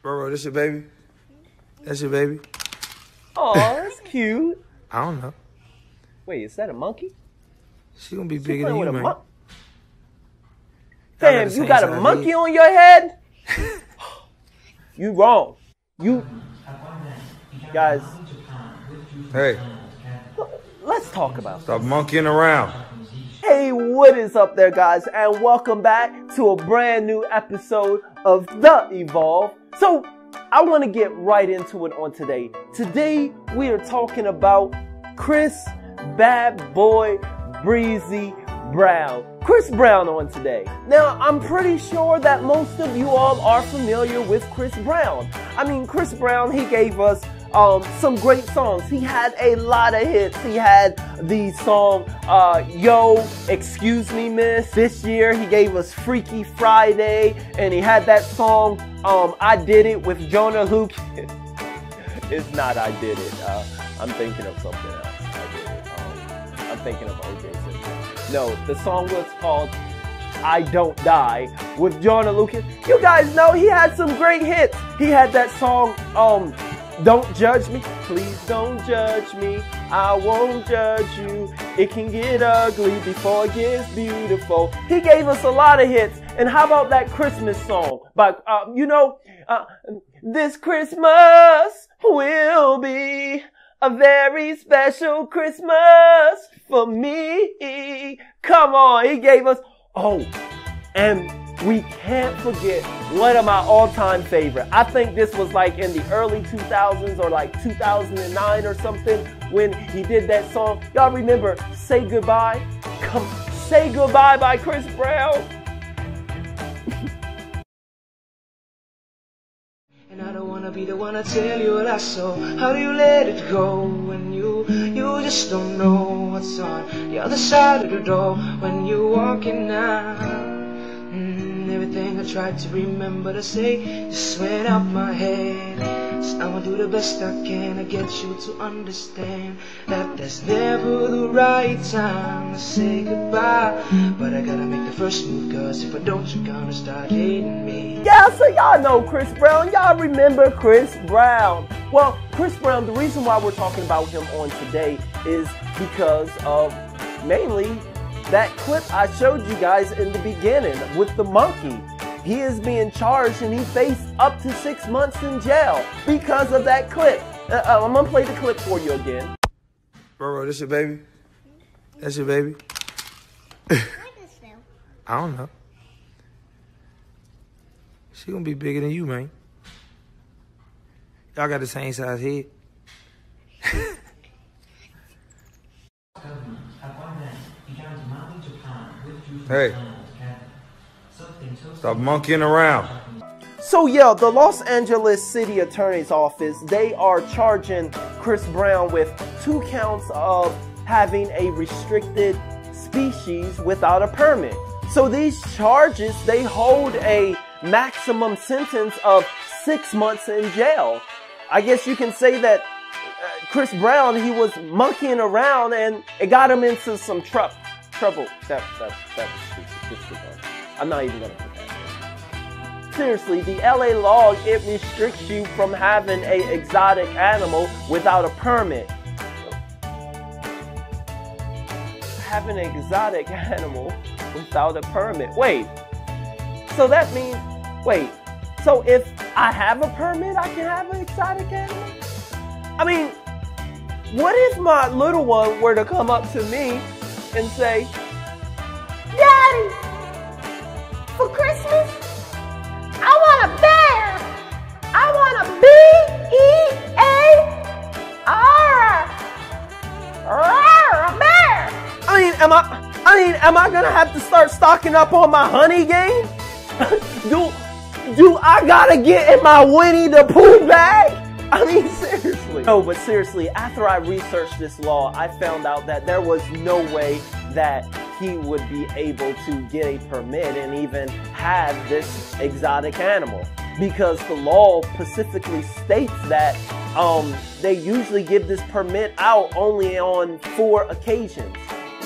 Bro, this your baby? That's your baby? Oh, that's cute. I don't know. Wait, is that a monkey? She gonna be bigger than you, man. Damn, you got a monkey on your head? You wrong. You guys. Hey. Let's talk about this. Stop monkeying around. Hey, what is up there, guys? And welcome back to a brand new episode of The Evolve. So, I want to get right into it on today. Today, we are talking about Chris Bad Boy Breezy Brown. Chris Brown on today. Now, I'm pretty sure that most of you all are familiar with Chris Brown. I mean, Chris Brown, he gave us some great songs. He had a lot of hits. He had the song, Yo, Excuse Me Miss. This year, he gave us Freaky Friday. And he had that song, I Did It with Jonah Lucas. It's not I Did It. I'm thinking of something else. I Did It. I'm thinking of O.J. Simpson. No, the song was called I Don't Die with Jonah Lucas. You guys know he had some great hits. He had that song, Don't Judge Me, please don't judge me, I won't judge you, it can get ugly before it gets beautiful. He gave us a lot of hits. And how about that Christmas song by, this Christmas will be a very special Christmas for me. Come on, he gave us, and we can't forget one of my all-time favorite. I think this was like in the early 2000s or like 2009 or something when he did that song. Y'all remember Say Goodbye? Come, Say Goodbye by Chris Brown. And I don't wanna be the one to tell you what I saw. How do you let it go when you just don't know what's on the other side of the door when you're walking out? Everything I tried to remember to say just went out my head. So I'ma do the best I can to get you to understand that there's never the right time to say goodbye. But I gotta make the first move, cause if I don't, you're gonna start hating me. Yeah, so y'all know Chris Brown. Y'all remember Chris Brown. Well, Chris Brown, the reason why we're talking about him on today is because of mainly that clip I showed you guys in the beginning with the monkey. He is being charged and he faced up to 6 months in jail because of that clip. I'm going to play the clip for you again. Bro, this your baby? That's your baby? I don't know. She gonna be bigger than you, man. Y'all got the same size head. Hey, stop monkeying around. So yeah, the Los Angeles City Attorney's Office, they are charging Chris Brown with 2 counts of having a restricted species without a permit. So these charges, they hold a maximum sentence of 6 months in jail. I guess you can say that Chris Brown, he was monkeying around and it got him into some trouble. That's stupid. I'm not even gonna put that. Seriously, the LA law, it restricts you from having an exotic animal without a permit. Having an exotic animal without a permit. Wait. So that means, so if I have a permit, I can have an exotic animal? I mean, what if my little one were to come up to me and say, Daddy, for Christmas, I want a bear. I want a B-E-A-R. A bear. Am I gonna have to start stocking up on my honey game? Do I gotta get in my Winnie the Pooh bag? I mean, seriously. No, but seriously, after I researched this law, I found out that there was no way that he would be able to get a permit and even have this exotic animal. Because the law specifically states that they usually give this permit out only on 4 occasions.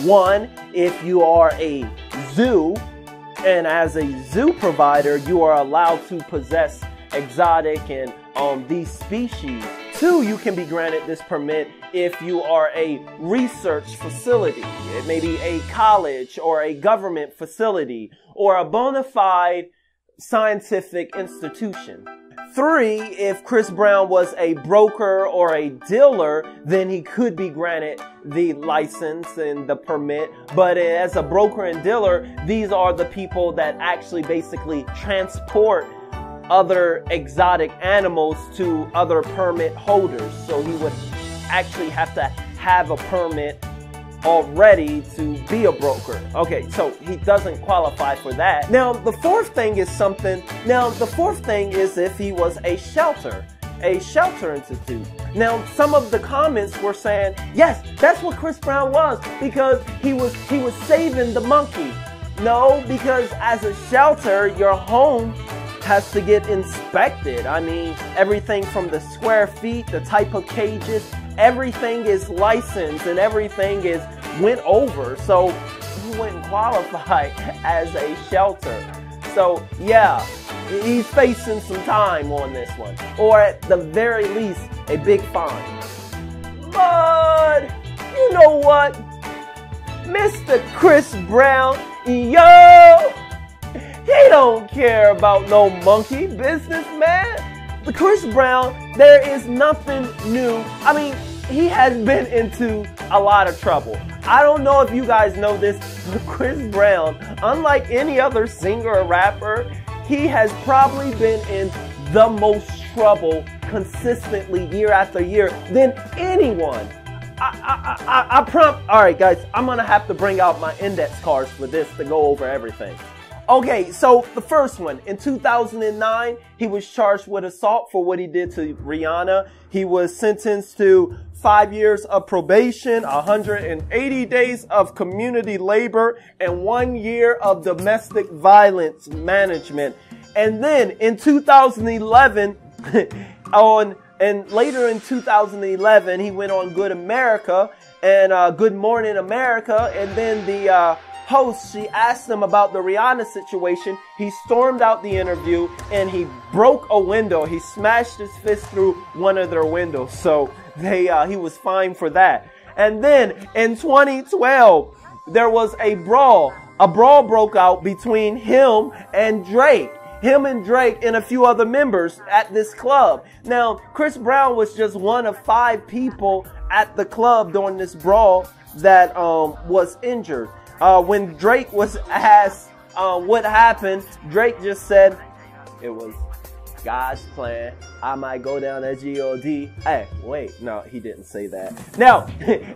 1, if you are a zoo, and as a zoo provider, you are allowed to possess exotic and these species. 2, you can be granted this permit if you are a research facility. It may be a college or a government facility or a bona fide scientific institution. 3, if Chris Brown was a broker or a dealer, then he could be granted the license and the permit. But as a broker and dealer, these are the people that actually basically transport other exotic animals to other permit holders. So he would actually have to have a permit already to be a broker. Okay, so he doesn't qualify for that. Now, the 4th thing is if he was a shelter institute. Now, some of the comments were saying, yes, that's what Chris Brown was, because he was saving the monkey. No, because as a shelter, your home has to get inspected. I mean, everything from the square feet, the type of cages, everything is licensed and everything is went over. So he wouldn't qualify as a shelter. So yeah, he's facing some time on this one, or at the very least, a big fine. But you know what? Mr. Chris Brown, yo, he don't care about no monkey business, man. The Chris Brown, there is nothing new. I mean, he has been into a lot of trouble. I don't know if you guys know this, but Chris Brown, unlike any other singer or rapper, he has probably been in the most trouble consistently year after year than anyone. All right, guys, I'm going to have to bring out my index cards for this to go over everything. Okay, so the first one, in 2009, he was charged with assault for what he did to Rihanna. He was sentenced to 5 years of probation, 180 days of community labor, and 1 year of domestic violence management. And then in 2011, and later in 2011, he went on Good America and Good Morning America, and then the host, she asked him about the Rihanna situation. He stormed out the interview and he broke a window. He smashed his fist through one of their windows. So he was fined for that. And then in 2012, there was a brawl. A brawl broke out between him and Drake. Him and Drake and a few other members at this club. Now, Chris Brown was just one of 5 people at the club during this brawl that was injured. When Drake was asked what happened, Drake just said, it was God's plan. I might go down as G-O-D. Hey, wait, no, he didn't say that. Now,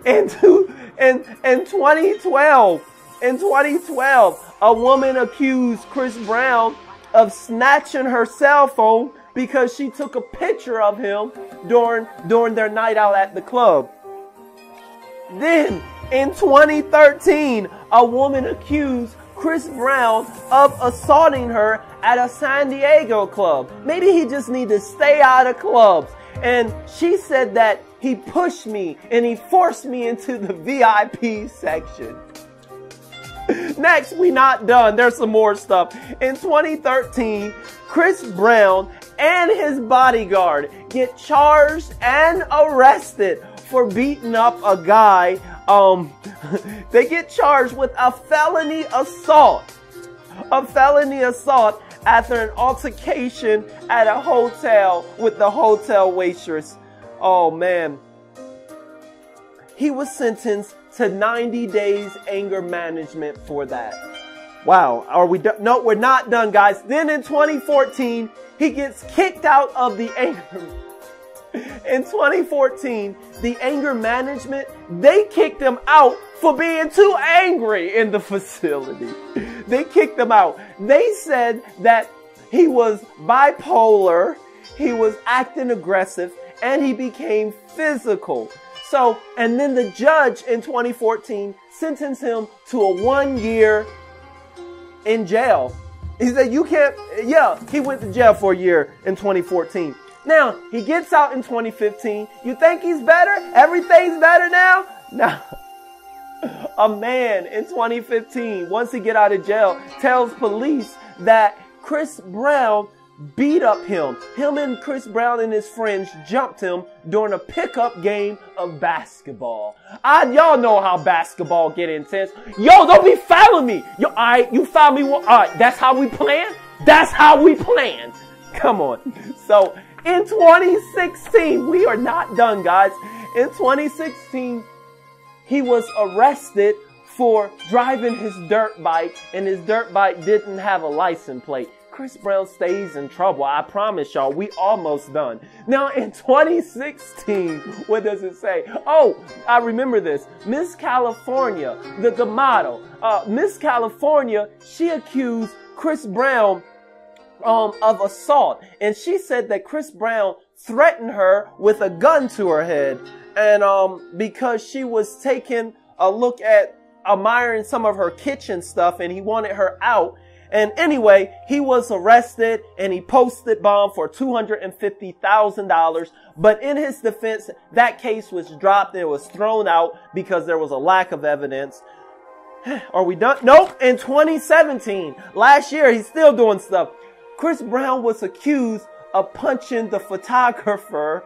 in 2012, a woman accused Chris Brown of snatching her cell phone because she took a picture of him during their night out at the club. Then, in 2013, a woman accused Chris Brown of assaulting her at a San Diego club. Maybe he just need to stay out of clubs. And she said that he pushed me and he forced me into the VIP section. Next, we not done. There's some more stuff. In 2013, Chris Brown and his bodyguard get charged and arrested for beating up a guy. They get charged with a felony assault. A felony assault after an altercation at a hotel with the hotel waitress. Oh man. He was sentenced to 90 days anger management for that. Wow. Are we done? No, we're not done, guys. Then in 2014, he gets kicked out of the anger. In 2014, the anger management, they kicked him out for being too angry in the facility. They kicked him out. They said that he was bipolar, he was acting aggressive, and he became physical. So, and then the judge in 2014 sentenced him to a 1 year in jail. He said, you can't, yeah, he went to jail for a year in 2014. Now, he gets out in 2015. You think he's better? Everything's better now? No. A man in 2015, once he get out of jail, tells police that Chris Brown beat up him. Him and Chris Brown and his friends jumped him during a pickup game of basketball. Y'all know how basketball get intense. Yo, don't be fouling me. Yo, all right, you foul me. All right, that's how we plan? That's how we plan. Come on. So, in 2016, we are not done, guys. In 2016, he was arrested for driving his dirt bike, and his dirt bike didn't have a license plate. Chris Brown stays in trouble. I promise y'all, we almost done. Now, in 2016, what does it say? Oh, I remember this. Miss California, the model, Miss California, she accused Chris Brown of assault. And she said that Chris Brown threatened her with a gun to her head. And because she was taking a look at admiring some of her kitchen stuff and he wanted her out. And anyway, he was arrested and he posted bond for $250,000. But in his defense, that case was dropped and it was thrown out because there was a lack of evidence. Are we done? Nope. In 2017, last year, he's still doing stuff. Chris Brown was accused of punching the photographer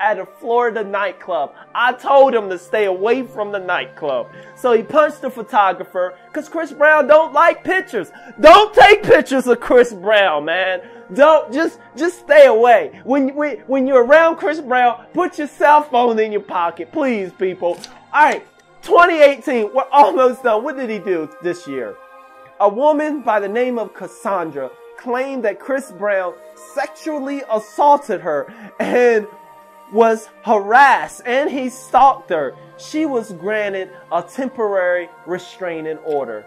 at a Florida nightclub. I told him to stay away from the nightclub. So he punched the photographer because Chris Brown don't like pictures. Don't take pictures of Chris Brown, man. Don't, just stay away. When you're around Chris Brown, put your cell phone in your pocket, please, people. All right, 2018, we're almost done. What did he do this year? A woman by the name of Cassandra claimed that Chris Brown sexually assaulted her and was harassed, and he stalked her. She was granted a temporary restraining order.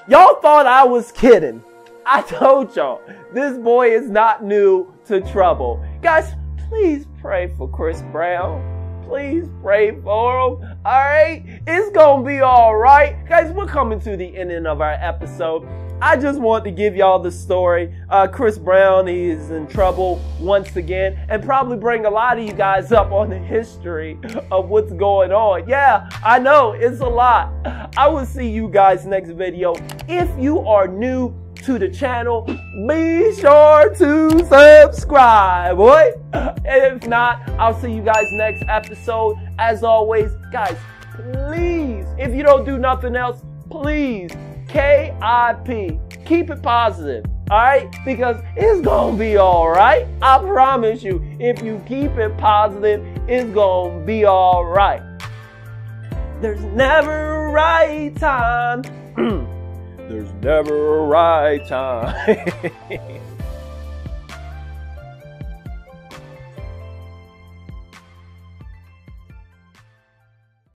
Y'all thought I was kidding. I told y'all, this boy is not new to trouble. Guys, please pray for Chris Brown. Please pray for him. Alright? It's gonna be alright. Guys, we're coming to the ending of our episode. I just want to give y'all the story. Chris Brown, he is in trouble once again, and probably bring a lot of you guys up on the history of what's going on. Yeah, I know, it's a lot. I will see you guys next video. If you are new to the channel, be sure to subscribe, boy. And if not, I'll see you guys next episode. As always, guys, please, if you don't do nothing else, please, KIP, keep it positive, alright? Because it's gonna be alright. I promise you, if you keep it positive, it's gonna be alright. There's never a right time. There's never a right time.